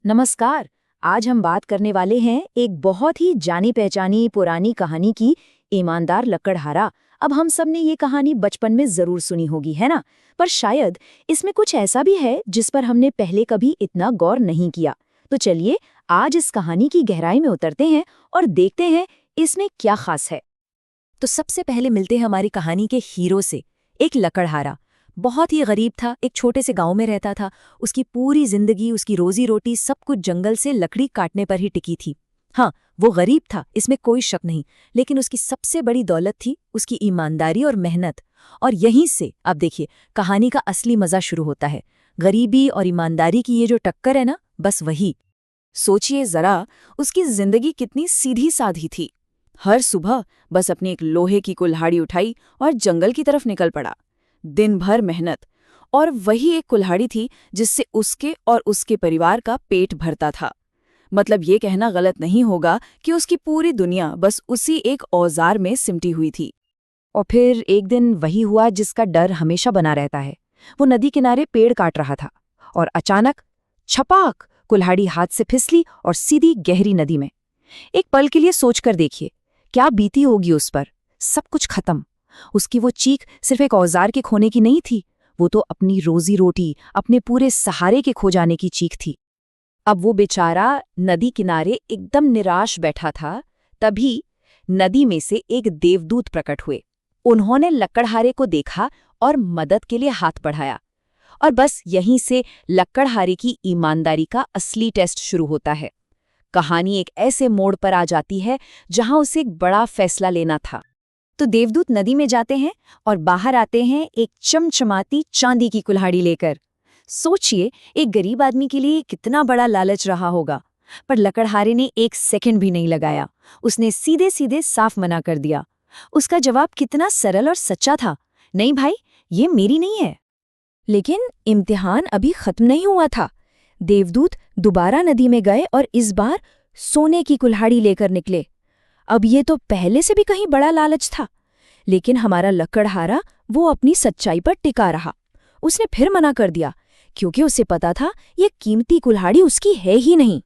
नमस्कार। आज हम बात करने वाले हैं एक बहुत ही जानी पहचानी पुरानी कहानी की, ईमानदार लकड़हारा। अब हम सब ने ये कहानी बचपन में जरूर सुनी होगी, है ना? पर शायद इसमें कुछ ऐसा भी है जिस पर हमने पहले कभी इतना गौर नहीं किया। तो चलिए आज इस कहानी की गहराई में उतरते हैं और देखते हैं इसमें क्या खास है। तो सबसे पहले मिलते हैं हमारी कहानी के हीरो से। एक लकड़हारा बहुत ही गरीब था, एक छोटे से गांव में रहता था। उसकी पूरी जिंदगी, उसकी रोजी रोटी सब कुछ जंगल से लकड़ी काटने पर ही टिकी थी। हाँ, वो गरीब था, इसमें कोई शक नहीं, लेकिन उसकी सबसे बड़ी दौलत थी उसकी ईमानदारी और मेहनत। और यहीं से अब देखिए कहानी का असली मजा शुरू होता है। गरीबी और ईमानदारी की ये जो टक्कर है ना, बस वही। सोचिए जरा, उसकी जिंदगी कितनी सीधी साधी थी। हर सुबह बस अपनी एक लोहे की कुल्हाड़ी उठाई और जंगल की तरफ निकल पड़ा। दिन भर मेहनत, और वही एक कुल्हाड़ी थी जिससे उसके और उसके परिवार का पेट भरता था। मतलब ये कहना गलत नहीं होगा कि उसकी पूरी दुनिया बस उसी एक औजार में सिमटी हुई थी। और फिर एक दिन वही हुआ जिसका डर हमेशा बना रहता है। वो नदी किनारे पेड़ काट रहा था और अचानक छपाक कुल्हाड़ी हाथ से फिसली और सीधी गहरी नदी में। एक पल के लिए सोचकर देखिए, क्या बीती होगी उस पर। सब कुछ खत्म। उसकी वो चीख सिर्फ एक औजार के खोने की नहीं थी, वो तो अपनी रोजी रोटी, अपने पूरे सहारे के खो जाने की चीख थी। अब वो बेचारा नदी किनारे एकदम निराश बैठा था। तभी नदी में से एक देवदूत प्रकट हुए। उन्होंने लकड़हारे को देखा और मदद के लिए हाथ बढ़ाया। और बस यहीं से लकड़हारे की ईमानदारी का असली टेस्ट शुरू होता है। कहानी एक ऐसे मोड़ पर आ जाती है जहां उसे एक बड़ा फैसला लेना था। तो देवदूत नदी में जाते हैं और बाहर आते हैं एक चमचमाती चांदी की कुल्हाड़ी लेकर। सोचिए, एक गरीब आदमी के लिए कितना बड़ा लालच रहा होगा। पर लकड़हारे ने एक सेकंड भी नहीं लगाया। उसने सीधे सीधे साफ मना कर दिया। उसका जवाब कितना सरल और सच्चा था, नहीं भाई, ये मेरी नहीं है। लेकिन इम्तिहान अभी खत्म नहीं हुआ था। देवदूत दोबारा नदी में गए और इस बार सोने की कुल्हाड़ी लेकर निकले। अब ये तो पहले से भी कहीं बड़ा लालच था, लेकिन हमारा लकड़हारा वो अपनी सच्चाई पर टिका रहा। उसने फिर मना कर दिया, क्योंकि उसे पता था ये कीमती कुल्हाड़ी उसकी है ही नहीं।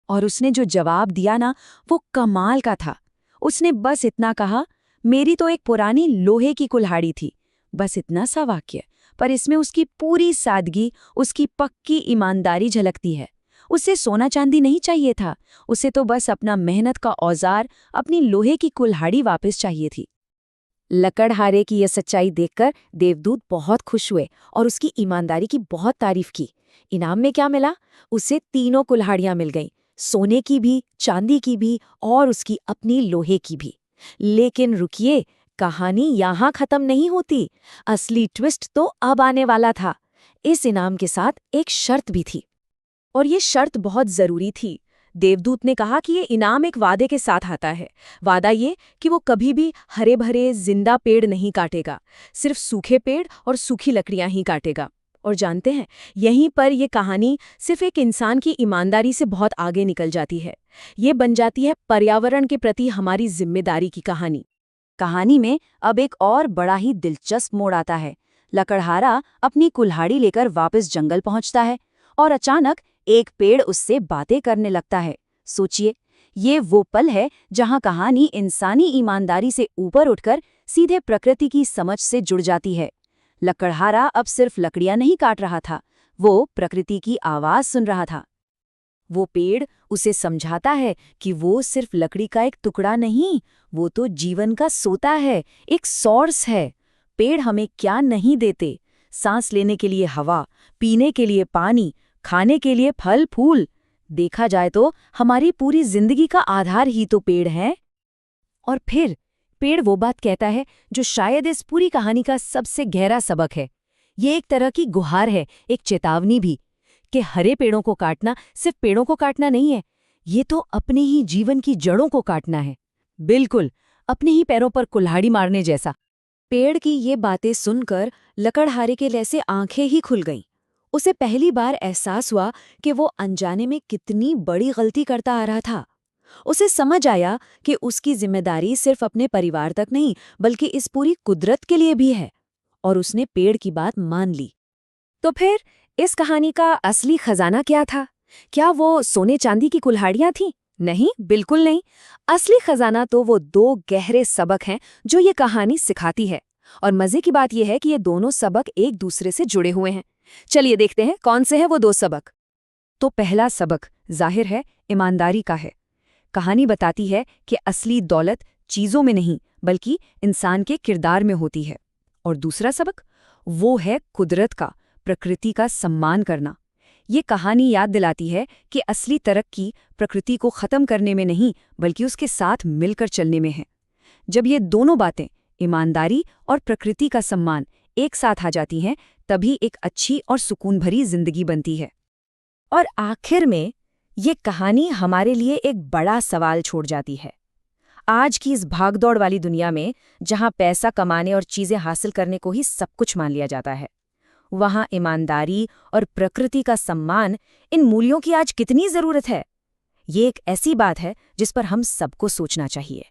और उसने जो जवाब दिया ना, वो कमाल का था। उसने बस इतना कहा, मेरी तो एक पुरानी लोहे की कुल्हाड़ी थी। बस इतना सा वाक्य, पर इसमें उसकी पूरी सादगी, उसकी पक्की ईमानदारी झलकती है। उसे सोना चांदी नहीं चाहिए था, उसे तो बस अपना मेहनत का औजार, अपनी लोहे की कुल्हाड़ी वापस चाहिए थी। लकड़हारे की यह सच्चाई देखकर देवदूत बहुत खुश हुए और उसकी ईमानदारी की बहुत तारीफ की। इनाम में क्या मिला? उसे तीनों कुल्हाड़ियां मिल गईं, सोने की भी, चांदी की भी और उसकी अपनी लोहे की भी। लेकिन रुकिए, कहानी यहाँ खत्म नहीं होती। असली ट्विस्ट तो अब आने वाला था। इस इनाम के साथ एक शर्त भी थी, और ये शर्त बहुत जरूरी थी। देवदूत ने कहा कि ये इनाम एक वादे के साथ आता है। वादा ये कि वो कभी भी हरे भरे जिंदा पेड़ नहीं काटेगा, सिर्फ सूखे पेड़ और सूखी लकड़ियां ही काटेगा। और जानते हैं, यहीं पर यह कहानी सिर्फ एक इंसान की ईमानदारी से बहुत आगे निकल जाती है। ये बन जाती है पर्यावरण के प्रति हमारी जिम्मेदारी की कहानी। कहानी में अब एक और बड़ा ही दिलचस्प मोड़ आता है। लकड़हारा अपनी कुल्हाड़ी लेकर वापस जंगल पहुंचता है और अचानक एक पेड़ उससे बातें करने लगता है। सोचिए, ये वो पल है जहां कहानी इंसानी ईमानदारी से ऊपर उठकर सीधे प्रकृति की समझ से जुड़ जाती है। लकड़हारा अब सिर्फ लकड़ियां नहीं काट रहा था, वो प्रकृति की आवाज सुन रहा था। वो पेड़ उसे समझाता है कि वो सिर्फ लकड़ी का एक टुकड़ा नहीं, वो तो जीवन का सोता है, एक सोर्स है। पेड़ हमें क्या नहीं देते? सांस लेने के लिए हवा, पीने के लिए पानी, खाने के लिए फल फूल। देखा जाए तो हमारी पूरी जिंदगी का आधार ही तो पेड़ है। और फिर पेड़ वो बात कहता है जो शायद इस पूरी कहानी का सबसे गहरा सबक है। ये एक तरह की गुहार है, एक चेतावनी भी, कि हरे पेड़ों को काटना सिर्फ पेड़ों को काटना नहीं है, ये तो अपने ही जीवन की जड़ों को काटना है। बिल्कुल, अपने ही पैरों पर कुल्हाड़ी मारने जैसा। पेड़ की ये बातें सुनकर लकड़हारे के जैसे आंखें ही खुल गईं। उसे पहली बार एहसास हुआ कि वो अनजाने में कितनी बड़ी गलती करता आ रहा था। उसे समझ आया कि उसकी जिम्मेदारी सिर्फ अपने परिवार तक नहीं, बल्कि इस पूरी कुदरत के लिए भी है। और उसने पेड़ की बात मान ली। तो फिर इस कहानी का असली खजाना क्या था? क्या वो सोने चांदी की कुल्हाड़ियां थीं? नहीं, बिल्कुल नहीं। असली खजाना तो वो दो गहरे सबक हैं जो ये कहानी सिखाती है। और मजे की बात यह है कि ये दोनों सबक एक दूसरे से जुड़े हुए हैं। चलिए देखते हैं कौन से हैं वो दो सबक। तो पहला सबक जाहिर है ईमानदारी का है। कहानी बताती है कि असली दौलत चीजों में नहीं बल्कि इंसान के किरदार में होती है। और दूसरा सबक वो है कुदरत का, प्रकृति का सम्मान करना। ये कहानी याद दिलाती है कि असली तरक्की प्रकृति को खत्म करने में नहीं बल्कि उसके साथ मिलकर चलने में है। जब ये दोनों बातें, ईमानदारी और प्रकृति का सम्मान, एक साथ आ जाती हैं, तभी एक अच्छी और सुकून भरी जिंदगी बनती है। और आखिर में ये कहानी हमारे लिए एक बड़ा सवाल छोड़ जाती है। आज की इस भागदौड़ वाली दुनिया में, जहां पैसा कमाने और चीजें हासिल करने को ही सब कुछ मान लिया जाता है, वहां ईमानदारी और प्रकृति का सम्मान, इन मूल्यों की आज कितनी जरूरत है? ये एक ऐसी बात है जिस पर हम सबको सोचना चाहिए।